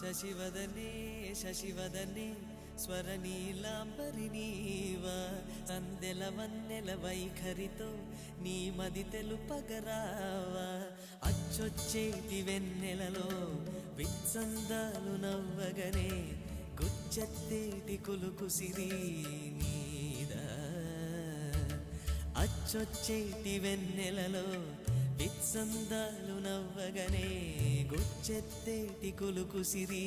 శశివదనే శశివదనే స్వరనీలాంబరి నీవా సందెల వన్నెల వైఖరితో నీ మది తెలుపగరావా అచ్చొచ్చేటి వెన్నెలలో విత్సందాలు నవ్వగనే గుచ్చెత్తేటి కులుకు సిరి నీదా అచ్చొచ్చేటి వెన్నెలలో విత్సందాలు నవ్వగనే గుచ్చెత్తేటి కులుకు సిరి